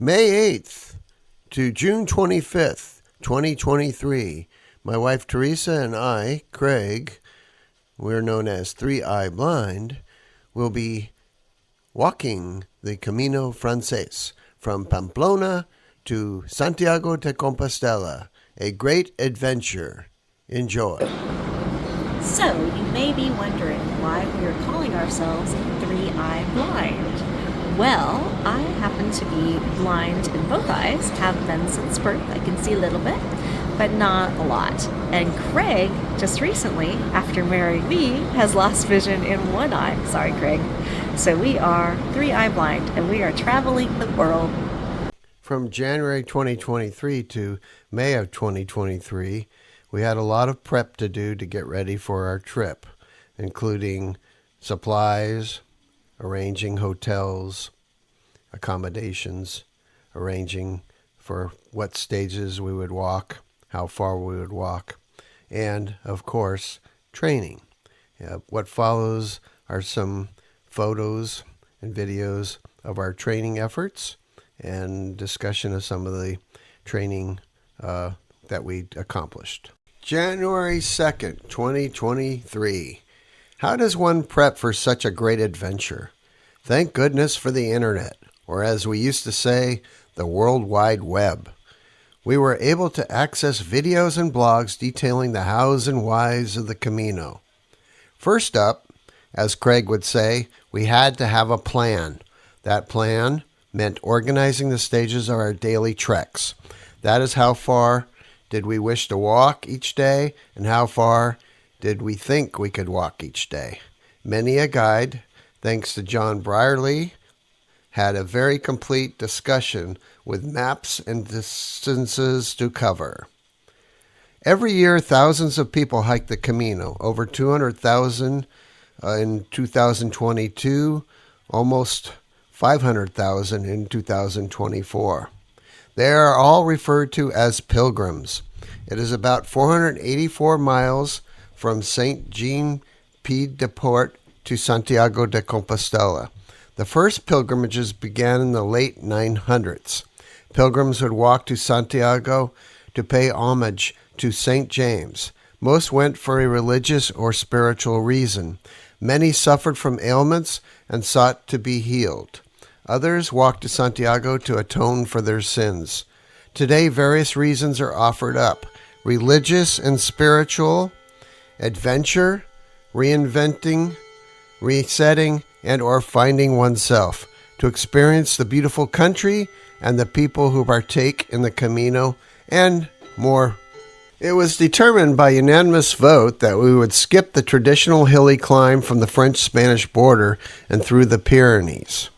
May 8th to June 25th, 2023, my wife Teresa and I, Craig, we're known as 3-Eye Blind, will be walking the Camino Frances from Pamplona to Santiago de Compostela, a great adventure. Enjoy. So, you may be wondering why we are calling ourselves 3-Eye Blind. Well, I happen to be blind in both eyes, have been since birth. I can see a little bit, but not a lot. And Craig, just recently, after marrying me, has lost vision in one eye. Sorry, Craig. So we are 3-Eye Blind, and we are traveling the world. From January 2023 to May of 2023, we had a lot of prep to do to get ready for our trip, including supplies, arranging hotels, accommodations, arranging for what stages we would walk, how far we would walk, and, of course, training. What follows are some photos and videos of our training efforts and discussion of some of the training that we accomplished. January 2nd, 2023. How does one prep for such a great adventure? Thank goodness for the internet, or as we used to say, the World Wide Web. We were able to access videos and blogs detailing the hows and whys of the Camino. First up, as Craig would say, we had to have a plan. That plan meant organizing the stages of our daily treks. That is how far did we wish to walk each day, and how far did we think we could walk each day. Many a guide, thanks to John Brierley, had a very complete discussion with maps and distances to cover. Every year, thousands of people hike the Camino, over 200,000 in 2022, almost 500,000 in 2024. They are all referred to as pilgrims. It is about 484 miles from Saint-Jean-Pied-de-Port to Santiago de Compostela. The first pilgrimages began in the late 900s. Pilgrims would walk to Santiago to pay homage to St. James. Most went for a religious or spiritual reason. Many suffered from ailments and sought to be healed. Others walked to Santiago to atone for their sins. Today, various reasons are offered up: religious and spiritual, adventure, reinventing, resetting, and or finding oneself, to experience the beautiful country and the people who partake in the Camino, and more. It was determined by unanimous vote that we would skip the traditional hilly climb from the French-Spanish border and through the Pyrenees.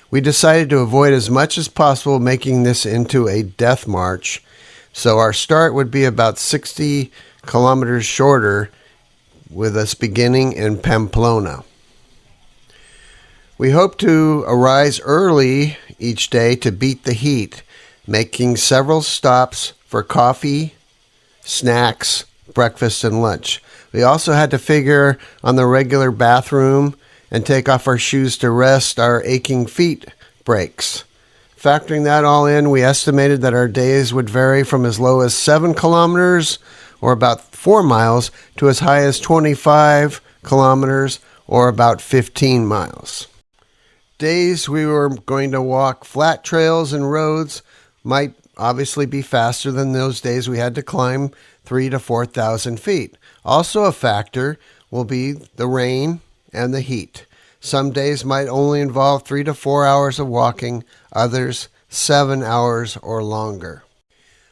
We decided to avoid as much as possible making this into a death march, so our start would be about 60 kilometers shorter, with us beginning in Pamplona. We hope to arise early each day to beat the heat, making several stops for coffee, snacks, breakfast, and lunch. We also had to figure on the regular bathroom and take off our shoes to rest our aching feet breaks. Factoring that all in, we estimated that our days would vary from as low as 7 kilometers, or about 4 miles, to as high as 25 kilometers, or about 15 miles. Days we were going to walk flat trails and roads might obviously be faster than those days we had to climb 3,000 to 4,000 feet. Also a factor will be the rain and the heat. Some days might only involve 3 to 4 hours of walking, others 7 hours or longer.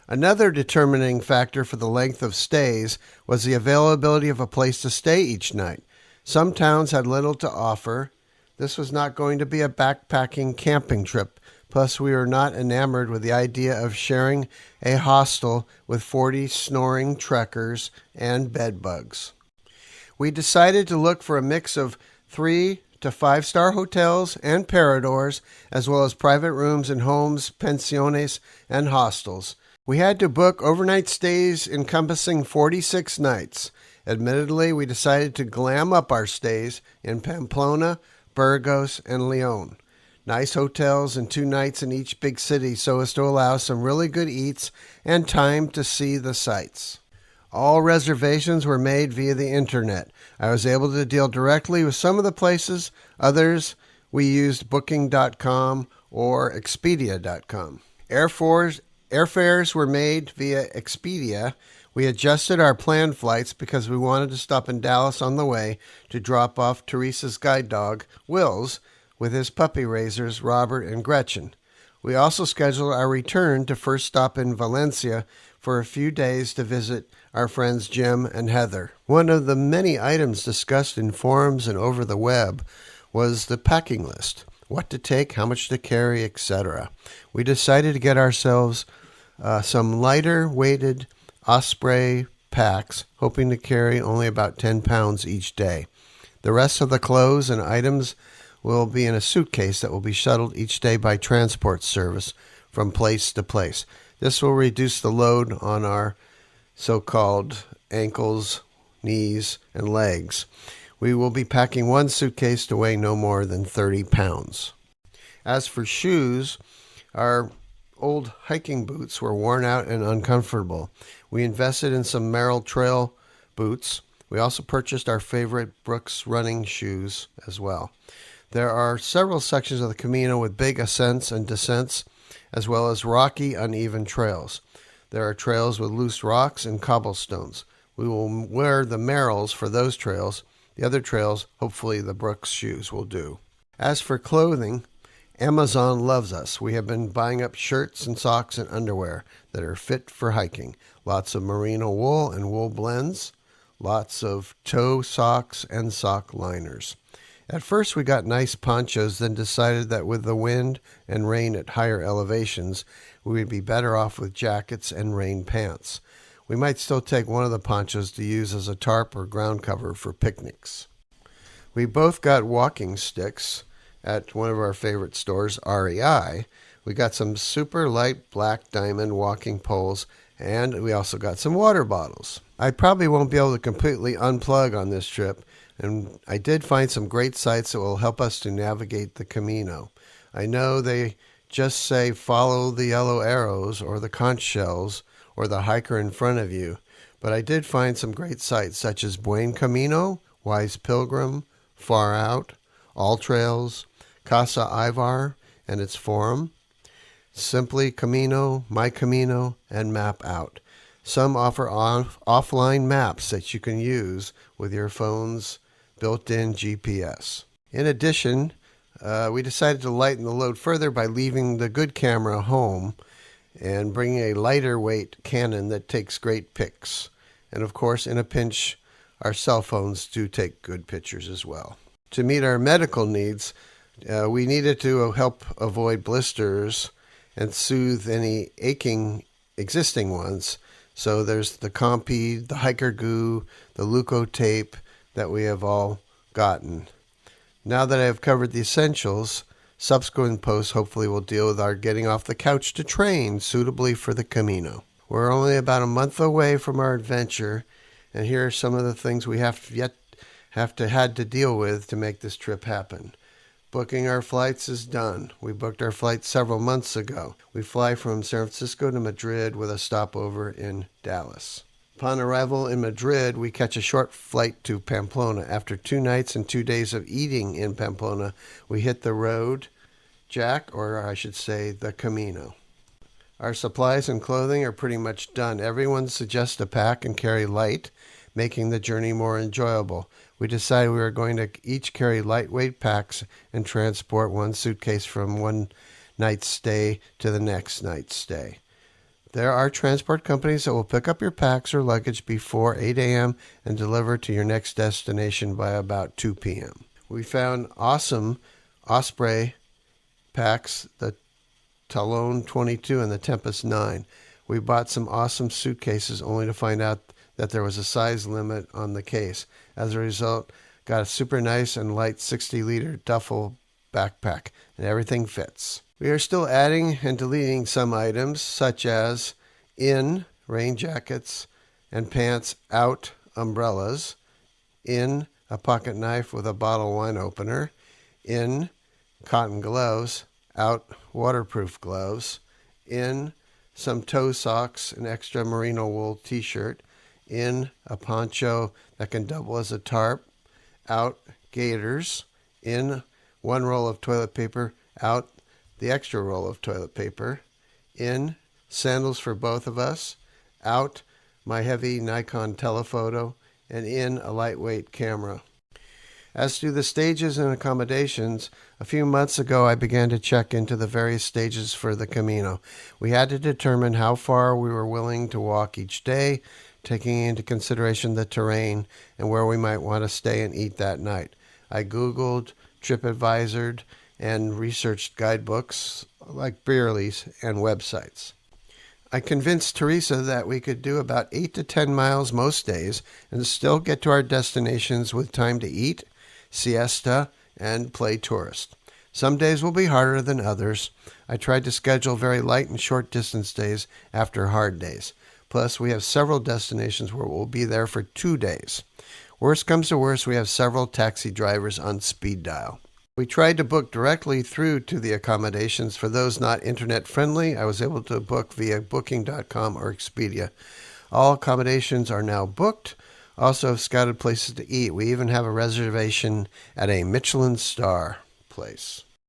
Another determining factor for the length of stays was the availability of a place to stay each night. Some towns had little to offer. This was not going to be a backpacking camping trip. Plus, we were not enamored with the idea of sharing a hostel with 40 snoring trekkers and bedbugs. We decided to look for a mix of 3 to 5-star hotels and paradors, as well as private rooms in homes, pensiones, and hostels. We had to book overnight stays encompassing 46 nights. Admittedly, we decided to glam up our stays in Pamplona, Burgos, and León. nice hotels and 2 nights in each big city so as to allow some really good eats and time to see the sights. All reservations were made via the internet. I was able to deal directly with some of the places. Others, we used booking.com or expedia.com. Airfares were made via Expedia. We adjusted our planned flights because we wanted to stop in Dallas on the way to drop off Teresa's guide dog, Wills, with his puppy raisers, Robert and Gretchen. We also scheduled our return to first stop in Valencia for a few days to visit our friends Jim and Heather. One of the many items discussed in forums and over the web was the packing list. What to take, how much to carry, etc. We decided to get ourselves some lighter weighted Osprey packs, hoping to carry only about 10 pounds each day. The rest of the clothes and items will be in a suitcase that will be shuttled each day by transport service from place to place. This will reduce the load on our so-called ankles, knees, and legs. We will be packing one suitcase to weigh no more than 30 pounds. As for shoes, our old hiking boots were worn out and uncomfortable. We invested in some Merrell Trail boots. We also purchased our favorite Brooks running shoes as well. There are several sections of the Camino with big ascents and descents, as well as rocky, uneven trails. There are trails with loose rocks and cobblestones. We will wear the Merrells for those trails. The other trails, hopefully the Brooks shoes will do. As for clothing, Amazon loves us. We have been buying up shirts and socks and underwear that are fit for hiking. Lots of merino wool and wool blends. Lots of toe socks and sock liners. At first we got nice ponchos, then decided that with the wind and rain at higher elevations, we would be better off with jackets and rain pants. We might still take one of the ponchos to use as a tarp or ground cover for picnics. We both got walking sticks at one of our favorite stores, REI. We got some super light black diamond walking poles, and we also got some water bottles. I probably won't be able to completely unplug on this trip, and I did find some great sites that will help us to navigate the Camino. I know they just say follow the yellow arrows or the conch shells or the hiker in front of you, but I did find some great sites such as Buen Camino, Wise Pilgrim, Far Out, All Trails, Casa Ivar and its forum, Simply Camino, My Camino, and Map Out. Some offer offline maps that you can use with your phone's built-in GPS. In addition, we decided to lighten the load further by leaving the good camera home and bringing a lighter weight Canon that takes great pics. And of course, in a pinch, our cell phones do take good pictures as well. To meet our medical needs, we needed to help avoid blisters and soothe any aching existing ones. So there's the Compi, the hiker goo, the Leuco tape that we have all gotten. Now that I have covered the essentials, subsequent posts hopefully will deal with our getting off the couch to train suitably for the Camino. We're only about a month away from our adventure, and here are some of the things we had to deal with to make this trip happen. Booking our flights is done. We booked our flight several months ago. We fly from San Francisco to Madrid with a stopover in Dallas. Upon arrival in Madrid, we catch a short flight to Pamplona. After 2 nights and 2 days of eating in Pamplona, we hit the road, Jack, or I should say the Camino. Our supplies and clothing are pretty much done. Everyone suggests to pack and carry light, making the journey more enjoyable. We decided we were going to each carry lightweight packs and transport one suitcase from one night's stay to the next night's stay. There are transport companies that will pick up your packs or luggage before 8 a.m. and deliver to your next destination by about 2 p.m. We found awesome Osprey packs, the Talon 22 and the Tempest 9. We bought some awesome suitcases only to find out that there was a size limit on the case. As a result, got a super nice and light 60-liter duffel backpack, and everything fits. We are still adding and deleting some items, such as in rain jackets and pants, out umbrellas, in a pocket knife with a bottle wine opener, in cotton gloves, out waterproof gloves, in some toe socks, an extra merino wool t-shirt, in a poncho that can double as a tarp, out gaiters, in one roll of toilet paper, out the extra roll of toilet paper, in sandals for both of us, out my heavy Nikon telephoto, and in a lightweight camera. As to the stages and accommodations, a few months ago I began to check into the various stages for the Camino. We had to determine how far we were willing to walk each day, taking into consideration the terrain and where we might want to stay and eat that night. I Googled, TripAdvisored, and researched guidebooks like Beerly's and websites. I convinced Teresa that we could do about 8 to 10 miles most days and still get to our destinations with time to eat, siesta, and play tourist. Some days will be harder than others. I tried to schedule very light and short distance days after hard days. Plus, we have several destinations where we'll be there for 2 days. Worst comes to worst, we have several taxi drivers on speed dial. We tried to book directly through to the accommodations. For those not internet friendly, I was able to book via booking.com or Expedia. All accommodations are now booked. Also have scouted places to eat. We even have a reservation at a Michelin star place.